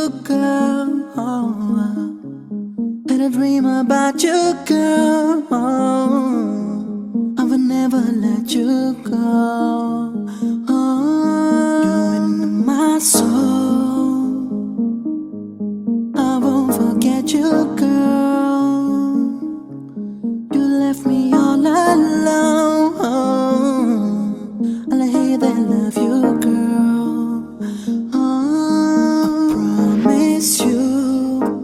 you, girl. Had a dream about you, girl. I would never let you go. You're in my soul. I won't forget you, girl. You left me all alone. I hate that I love you, girl. I promise you,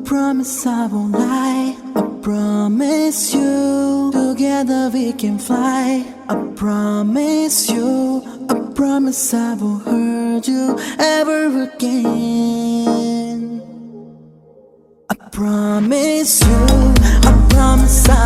promise I won't lie. I promise you, together we can fly. I promise you, I promise I won't hurt you ever again. I promise you, I promise I